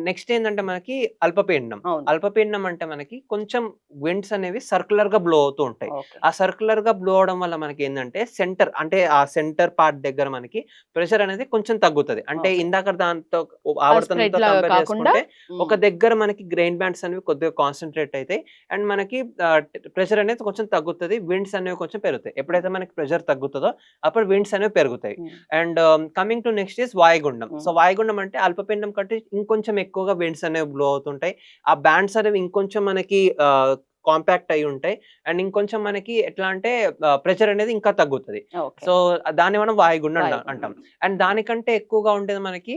Next ఏంటంటే మనకి అల్పపీడనం. అవును. అల్పపీడనం అంటే మనకి కొంచెం విండ్స్ అనేవి సర్క్యులర్‌గా బ్లో అవుతూ ఉంటాయి. ఓకే. ఆ సర్క్యులర్‌గా బ్లో అవ్వడం వల్ల మనకేందంటే సెంటర్ అంటే ఆ సెంటర్ పార్ట్ దగ్గర మనకి ప్రెషర్ అనేది కొంచెం తగ్గుతది. అంటే ఓకే. ఇందాక దాంతో ఆ స్ప్రెడ్ ఆవర్తనంతో లాగా కంపేర్ కాకుండా చేసుకుంటే ఒక హ్మ్. దగ్గర మనకి గ్రెయిన్ బ్యాండ్స్ అనేవి కొద్దిగా కాన్సంట్రేట్ అయితాయి. అండ్ మనకి ప్రెషర్ అనేది కొంచెం తగ్గుతది. విండ్స్ అనేవి కొంచెం పెరుగుతాయి. హ్మ్. ఎప్పుడైతే మనకి ప్రెషర్ తగ్గుతదో అప్పుడు విండ్స్ అనేవి పెరుగుతాయి. హ్మ్. And coming to next is వాయుగుండం. సో, హ్మ్. వాయుగుండం అంటే అల్పపీడనం కంటే ఇంకొంచెం ఎక్కువగా విండ్స్ అనేవి బ్లో అవుతుంటాయి. ఆ బ్యాండ్స్ అనేవి ఇంకొంచెం మనకి కాంపాక్ట్ అయ్యి ఉంటాయి. అండ్ ఇంకొంచెం మనకి ఎట్లా అంటే ప్రెషర్ అనేది ఇంకా తగ్గుతది. ఓకే. సో, దాన్ని మనం వాయుగుండం అంటాం. వాయుగుండం. అండ్ దానికంటే ఎక్కువగా ఉండేది మనకి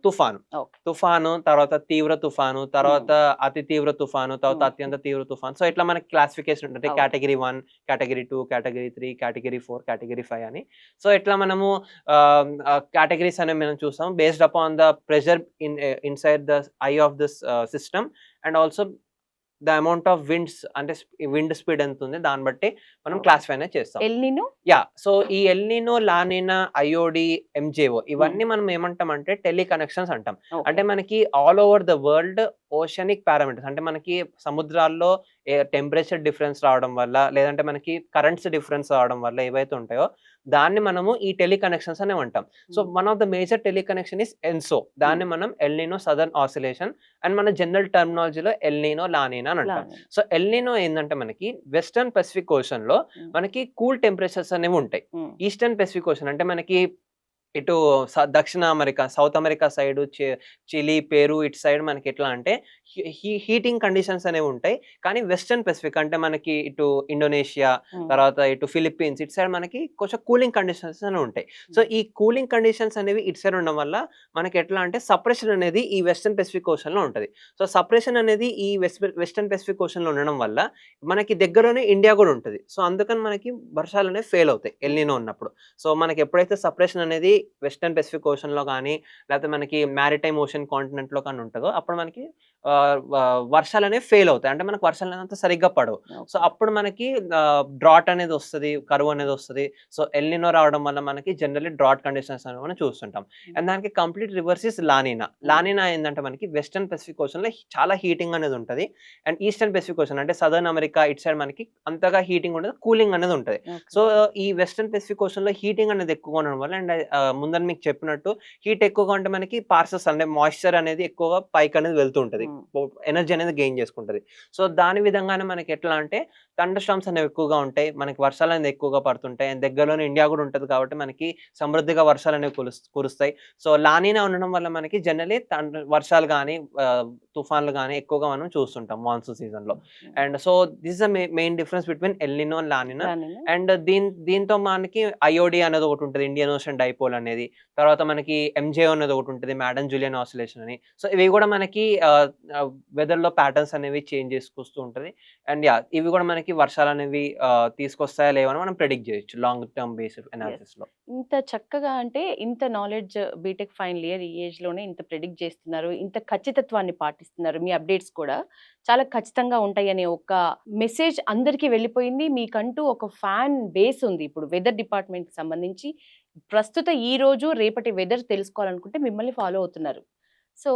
తుఫాను. ఓకే. తుఫాను, తర్వాత తీవ్ర తుఫాను, హ్మ్. తర్వాత అతి తీవ్ర తుఫాను, తర్వాత హ్మ్. అత్యంత తీవ్ర తుఫాను. సో, ఇట్లా మనకి క్లాసిఫికేషన్ ఉంటది. అవును. Category 1, category 2, category 3, category 4, category 5 అని. సో, ఇట్లా మనము కేటగరీస్ అనేవి మనం చూసాం. Based upon the pressure inside the I of this system and also the amount of winds అంటే విండ్ స్పీడ్ ఎంతుంది దాన్ని బట్టి మనం ఓకే. క్లాసిఫై అనేది చేస్తాం. El Nino? యాహ్! సో, ఈ ఎల్‌నినో, లానినా, ఐఓడీ, ఎంజేఓ హ్మ్. ఇవన్నీ మనం ఏమంటామంటే టెలి కనెక్షన్స్ అంటాం. ఓకే. అంటే మనకి all over the world oceanic parameters అంటే మనకి సముద్రాల్లో టెంపరేచర్ డిఫరెన్స్ రావడం వల్ల, లేదంటే మనకి కరెంట్స్ డిఫరెన్స్ రావడం వల్ల ఏవైతే ఉంటాయో, దాన్ని మనము ఈ టెలి కనెక్షన్స్ అనేవంటాం. So, hmm. One of the major teleconnection is ENSO. Hmm. దాన్ని మనం ఎల్‌నినో సదర్న్ ఆసిలేషన్ అండ్ మన జనరల్ టెర్మినాలజీలో ఎల్‌నినో, లానినా అని అంటాం. లానినా. సో, ఎల్‌నినో ఏందంటే మనకి వెస్టర్న్ పసిఫిక్ ఓషన్‌లో హ్మ్. మనకి కూల్ టెంపరేచర్స్ అనేవి ఉంటాయి. హ్మ్. ఈస్టర్న్ పెసిఫిక్ ఓషన్ అంటే మనకి ఇటు దక్షిణ America, south America side Chile, Peru ఇటు సైడ్ మనకెట్లా అంటే హీటింగ్ కండిషన్స్ అనేవుంటాయి. కానీ వెస్టర్న్ పెసిఫిక్ అంటే మనకి ఇటు ఇండోనేషియా, హ్మ్. తర్వాత ఇటు ఫిలిప్పీన్స్ ఇటు సైడ్ మనకి కొంచెం కూలింగ్ కండిషన్స్ అనేవి ఉంటాయి. సో, హ్మ్. ఈ కూలింగ్ కండిషన్స్ అనేవి ఇటు సైడ్ ఉండడం వల్ల మనకెట్లా అంటే సప్రెషన్ అనేది ఈ వెస్టర్న్ పెసిఫిక్ ఓషన్‌లో ఉంటది. సో, సప్రెషన్ అనేది ఈ వెస్టర్న్ పెసిఫిక్ ఓషన్‌లో ఉండడం వల్ల మనకి దగ్గరలోనే ఇండియా గూడా ఉంటది. సో, అందుకని మనకి వర్షాలనేవి ఫెయిల్ అవుతాయి హ్మ్. ఎల్‌నినో ఉన్నప్పుడు. సో, మనకెప్పుడైతే సపరేషన్ అనేది వెస్టర్న్ పెసిఫిక్ ఓషన్‌లో గాని, లేకపోతే మనకి మారిటైమ్ ఓషన్ కాంటినెంట్‌లో కానీ ఉంటదో, అప్పుడు మనకి ఆహ్, వ వర్షాలనేవి ఫెయిల్ అవుతాయి. అంటే మనకు వర్షాలనేది అంత సరిగ్గా పడవు. So, okay. అప్పుడు మనకి డ్రాట్ అనేదొస్తది, కరువు అనేదొస్తది. సో, ఎల్‌నినో రావడం వల్ల మనకి జనరల్లీ డ్రాట్ కండిషన్స్ అనేవి మనం చూస్తుంటాం. హ్మ్. అండ్ దానికి కంప్లీట్ రివర్స్ ఈస్ లానినా. హ్మ్. లానినా ఏందంటే మనకి వెస్టర్న్ పెసిఫిక్ ఓషన్‌లో చాలా హీటింగ్ అనేది ఉంటది. అండ్ ఈస్టర్న్ పెసిఫిక్ ఓషన్ అంటే సదర్న్ అమెరికా ఇటు సైడ్ మనకి అంతగా హీటింగ్ ఉండదు. కూలింగ్ అనేది ఉంటది. ఓకే. సో, ఈ వెస్టర్న్ పెసిఫిక్ ఓషన్‌లో హీటింగ్ అనేది ఎక్కువగా ఉండడం వల్ల అండ్ ముందని మీకు చెప్పినట్టు హీట్ ఎక్కువగా ఉంటే మనకి పార్సెస్ అంటే మాయిశ్చర్ అనేది ఎక్కువగా పైకనేది వెళ్తూ ఉంటది. హ్మ్. ఎనర్జీ అనేది గెయిన్ చేసుకుంటది. సో, దాని విధంగానే మనకెట్లా అంటే థండర్ స్టార్మ్స్ అనేవి ఎక్కువగా ఉంటాయి. మనకి వర్షాలనేవి ఎక్కువగా పడుతుంటాయి. అండ్ దగ్గరలోనే ఇండియా గూడా ఉంటది కాబట్టి మనకి సమృద్ధిగా వర్షాలనేవి కురుస్తాయి. సో, లానినా ఉండడం వల్ల మనకి జనరల్లీ వర్షాలు గాని, తుఫాన్లు గాని ఎక్కువగా మనం చూస్తుంటాం మాన్సూన్ సీజన్‌లో. హ్మ్. And so, this is the main difference between El Niño and La Niña. La Niña? And దీంతో మనకి ఐఓడీ అనేది ఒకటుంటది. ఇండియన్ ఓషన్ డైపోల్ అనేది. తర్వాత మనకి ఎంజేఓ అనేది ఒకటుంటది. మాడన్ జూలియన్ ఆసిలేషన్ అని. సో, ఇవి గూడా మనకి ఆహ్, ఆహ్, వెదర్‌లో ప్యాటర్న్స్ అనేవి చేంజ్ చేసుకొస్తూ ఉంటది. And yeah! ఇవి గూడా మనకి వర్షాలనేవి తీసుకొస్తాయా లేవా అని మనం ప్రెడిక్ట్ జేయొచ్చు. Long term based yes. అనాలిసిస్‌లో. ఇంత చక్కగా అంటే ఇంత నాలెడ్జ్ బీటెక్ ఫైనల్ ఇయర్ ఈ ఏజ్‌లోనే ఇంత ప్రిడిక్ట్ చేస్తున్నారు. ఇంత ఖచ్చితత్వాన్ని పాటిస్తున్నారు. మీ అప్డేట్స్ కూడా చాలా ఖచ్చితంగా ఉంటాయనే ఒక మెసేజ్ అందరికీ వెళ్ళిపోయింది. మీకంటూ ఒక ఫ్యాన్ బేస్ ఉంది. ఇప్పుడు వెదర్ డిపార్ట్‌మెంట్‌కి సంబంధించి ప్రస్తుత ఈ రోజు, రేపటి వెదర్ తెలుసుకోవాలనుకుంటే మిమ్మల్ని ఫాలో అవుతున్నారు. సో,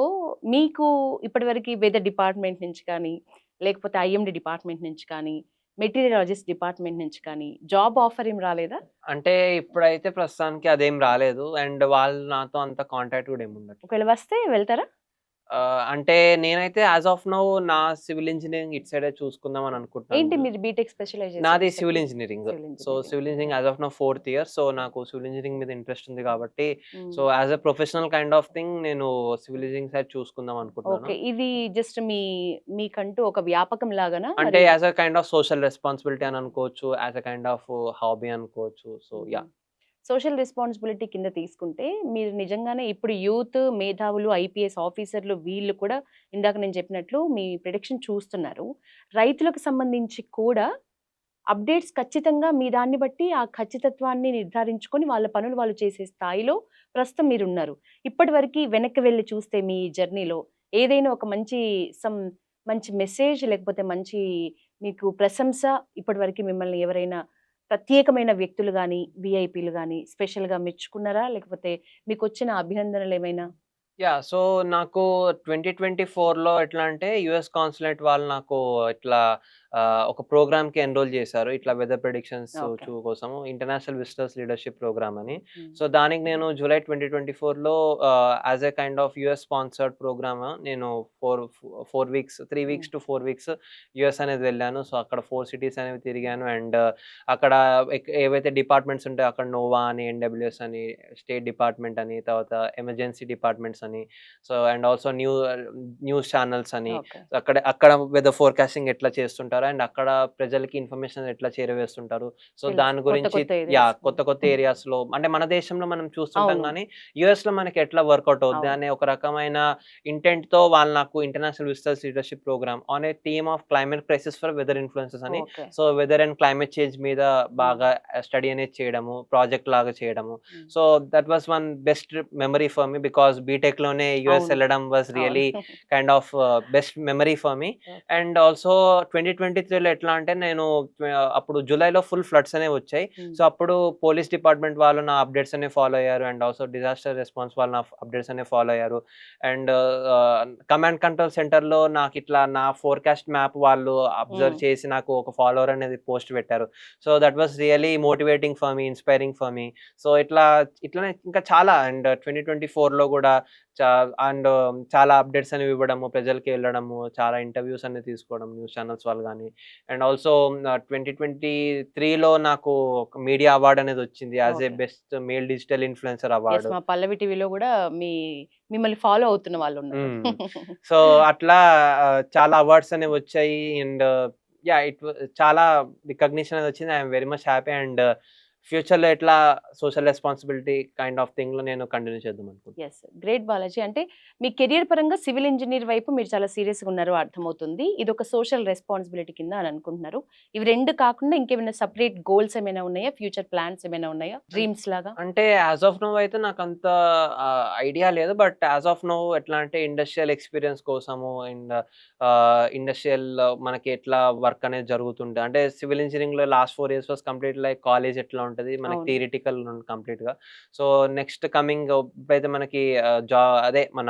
మీకు ఇప్పటివరకి వెదర్ డిపార్ట్‌మెంట్ నుంచి కానీ, లేకపోతే ఐఎండీ డిపార్ట్‌మెంట్ నుంచి కానీ, మెటీరియలాజిస్ట్ డిపార్ట్‌మెంట్ నుంచి కానీ జాబ్ ఆఫర్ ఏమి రాలేదా? అంటే ఇప్పుడైతే ప్రస్తుతానికి అదేం రాలేదు. అండ్ వాళ్ళు నాతో అంత కాంటాక్ట్ గూడా ఏముండట్లేదు. ఒకవేళ వస్తే వెళ్తారా? అంటే నేనైతే యాస్ ఆఫ్ నౌ నా సివిల్ ఇంజినీరింగ్ ఇటు సైడే చూసుకుందాం అని ఏంటి అనుకుంటున్నాను. మీది బీటెక్ స్పెషలైజేషన్ నాది సివిల్ చెప్పండి? Engineering. Civil so, engineering. Civil engineering as of now 4థ్ ఇయర్. సో, నాకు సివిల్ ఇంజినీరింగ్ మీద ఇంట్రెస్ట్ ఉంది కాబట్టి, so, hmm. As a professional kind of thing నేను సివిల్ ఇంజినీరింగ్ సైడ్ చూసుకుందాం అనుకుంటున్నాను. ఓకే. ఇది జస్ట్ మీకంటూ ఒక వ్యాపకం లాగానా అంటే మరి? As a kind of social responsibility అని అనుకోవచ్చు. As a kind of hobby అనుకోవచ్చు. సో, హుహు. యాహ్! సోషల్ రెస్పాన్సిబిలిటీ కింద తీసుకుంటే మీరు నిజంగానే ఇప్పుడు యూత్, మేధావులు, ఐపీఎస్ ఆఫీసర్‌లు వీళ్ళు కూడా ఇందాక నేను చెప్పినట్లు మీ ప్రిడిక్షన్ చూస్తున్నారు. రైతులకు సంబంధించి కూడా అప్డేట్స్ ఖచ్చితంగా మీ దాన్ని బట్టి ఆ ఖచ్చితత్వాన్ని నిర్ధారించుకొని వాళ్ళ పనులు వాళ్ళు చేసే స్థాయిలో ప్రస్తుతం మీరున్నారు. ఇప్పటివరకి వెనక్కి వెళ్లి చూస్తే మీ జర్నీలో ఏదైనా ఒక సమ్ మంచి మెసేజ్ లేకపోతే మంచి మీకు ప్రశంస ఇప్పటివరకి మిమ్మల్ని ఎవరైనా ప్రత్యేకమైన వ్యక్తులు గాని, వీఐపీలు గాని స్పెషల్‌గా మెచ్చుకున్నారా? లేకపోతే మీకొచ్చిన అభినందనలేమైనా? సో నాకు 2024లో ఎట్లా అంటే యూఎస్ కాన్సులేట్ వాళ్ళు నాకు ఇట్లా ఒక ప్రోగ్రామ్‌కి ఎన్రోల్ చేశారు. ఇట్లా వెదర్ ప్రిడిక్షన్స్ ఓకే. కోసము ఇంటర్నేషనల్ విజిటర్స్ లీడర్‌షిప్ ప్రోగ్రామ్ అని. హ్మ్. సో దానికి నేను జూలై 2024లో as a kind of US sponsored programme నేను 4 వీక్స్ 3 హ్మ్. వీక్స్ టు 4 వీక్స్ యూఎస్ అనేది వెళ్ళాను. సో అక్కడ 4 సిటీస్ అనేవి తిరిగాను. అండ్ అక్కడ ఏవైతే డిపార్ట్మెంట్స్ ఉంటాయో అక్కడ నోవా అని, ఎన్‌డబ్ల్యూఎస్ అని, స్టేట్ డిపార్ట్మెంట్ అని, తర్వాత ఎమర్జెన్సీ డిపార్ట్మెంట్స్ అని, so and also news channels అని, ఓకే. అక్కడ అక్కడ వెదర్ ఫోర్‌కాస్టింగ్ ఎట్లా చేస్తుంటారు అండ్ అక్కడ ప్రజలకి ఇన్ఫర్మేషన్ ఎట్లా చేరవేస్తుంటారు. సో తెలుసు. దాని కొత్త గురించి కొత్త ఏరియాస్. కొత్త కొత్త ఏరియాస్‌లో అంటే మన దేశంలో మనం చూస్తుంటాం అవును. గానీ, యూఎస్‌లో మనకి ఎట్లా వర్కౌట్ అవుద్ది అవును. అనే ఒక రకమైన ఇంటెంట్‌తో వాళ్ళు నాకు international visitors leadership programme on a theme of climate crisis for weather influences అని, okay. So weather and climate change మీద హ్మ్. బాగా స్టడీ అనేది చేయడము, ప్రాజెక్ట్ లాగా చేయడము. Hmm. So that was one best memory for me because బీటెక్‌లోనే US అవును. ఎళ్ళడం వాస్ అవును. Really kind of best memory for me. Okay. And also 2023లో ఎట్లా అంటే నేను అప్పుడు జులైలో ఫుల్ ఫ్లడ్స్ అనేవి వచ్చాయి. హ్మ్. సో అప్పుడు పోలీస్ డిపార్ట్మెంట్ వాళ్ళు నా అప్డేట్స్ అనేవి ఫాలో అయ్యారు. అండ్ ఆల్సో డిజాస్టర్ రెస్పాన్స్ వాళ్ళు నా అప్డేట్స్ అనేవి ఫాలో అయ్యారు. అండ్ కమాండ్ కంట్రోల్ సెంటర్‌లో నాకిట్లా నా ఫోర్‌కాస్ట్ మ్యాప్ వాళ్ళు హ్మ్. అబ్జర్వ్ చేసి నాకు ఒక ఫాలోవర్ అనేది పోస్ట్ పెట్టారు. So that was really motivating for me, inspiring for me. So ఇట్లనే ఇంకా చాలా అండ్ 2024లో గూడా చా అండ్ చాలా అప్డేట్స్ అనేవి ఇవ్వడము, ప్రజలకి వెళ్ళడము, చాలా ఇంటర్వ్యూస్ అనేవి తీసుకోవడం న్యూస్ ఛానెల్స్ వాళ్ళు గాని. అండ్ ఆల్సో 2023లో నాకు ఒక మీడియా అవార్డ్ అనేది వచ్చింది. As a okay. Best male digital influencer yes. Award. మా పల్లవి టీవీలో గూడా మీ మిమ్మల్ని ఫాలో అవుతున్న వాళ్ళున్నారు. హ్మ్. సో అట్లా చాలా అవార్డ్స్ అనేవి వచ్చాయి. అండ్ చాలా రికగ్నిషన్ అనేది వచ్చింది. I am very much happy. And ఫ్యూచర్‌లో ఎట్లా సోషల్ రెస్పాన్సిబిలిటీ కైండ్ ఆఫ్ థింగ్‌లో నేను కంటిన్యూ చేద్దాం అనుకుంటున్నాను. యెస్. గ్రేట్ బాలాజీ. అంటే మీ కెరియర్ పరంగా సివిల్ ఇంజినీర్ వైపు మీరు చాలా సీరియస్‌గా ఉన్నారో అర్థమవుతుంది. ఇదొక సోషల్ రెస్పాన్సిబిలిటీ కింద అని అనుకుంటున్నారు. ఇవి 2 కాకుండా ఇంకేమైనా సెపరేట్ గోల్స్ ఏమైనా ఉన్నాయా? ఫ్యూచర్ ప్లాన్స్ ఏమైనా ఉన్నాయా? డ్రీమ్స్ లాగా? అంటే యాస్ ఆఫ్ నౌ అయితే నాకంత ఐడియా లేదు. బట్ యాస్ ఆఫ్ నౌ ఎట్లా అంటే ఇండస్ట్రియల్ ఎక్స్‌పీరియన్స్ కోసము అండ్ ఇండస్ట్రియల్ మనకి ఎట్లా వర్క్ అనేది జరుగుతుంటే అంటే సివిల్ ఇంజినీరింగ్‌లో last 4 years was complete like college ఎట్లా ఉంటది. మనకి అవును. థియరిటికల్ కంప్లీట్‌గా. సో నెక్స్ట్ కమింగ్ ఇప్పుడైతే మనకి అదే మన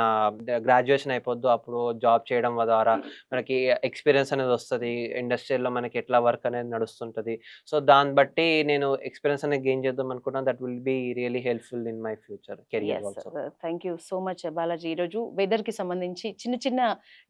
గ్రాడ్యుయేషన్ అయిపోద్దో అప్పుడు జాబ్ చేయడం ద్వారా మనకి ఎక్స్‌పీరియన్స్ అనేది వస్తది. ఇండస్ట్రియల్‌లో మనకి ఎట్లా వర్క్ అనేది నడుస్తుంటది. సో దాన్ని బట్టి నేను ఎక్స్‌పీరియన్స్ అనేది గెయిన్ చేద్దాం అనుకున్నాను. That will be really helpful in my future career yes. Also. Thank you so much Balaji. ఈరోజు వెదర్‌కి సంబంధించి చిన్న చిన్న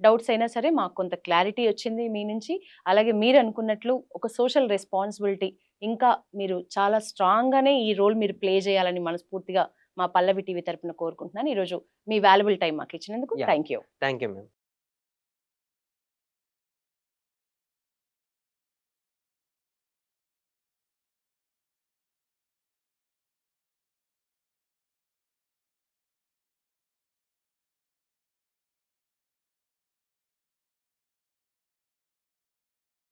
డౌట్స్ అయినా సరే మాకు కొంత క్లారిటీ వచ్చింది మీ నుంచి. అలాగే మీరనుకున్నట్లు ఒక సోషల్ రెస్పాన్సిబిలిటీ ఇంకా మీరు చాలా స్ట్రాంగ్‌గానే ఈ రోల్ మీరు ప్లే చేయాలని మనస్ఫూర్తిగా మా పల్లవి టీవీ తరపున కోరుకుంటున్నాను. ఈరోజు మీ వాల్యుబుల్ టైమ్ మాకిచ్చినందుకు yeah! Thank you. Thank you ma'am.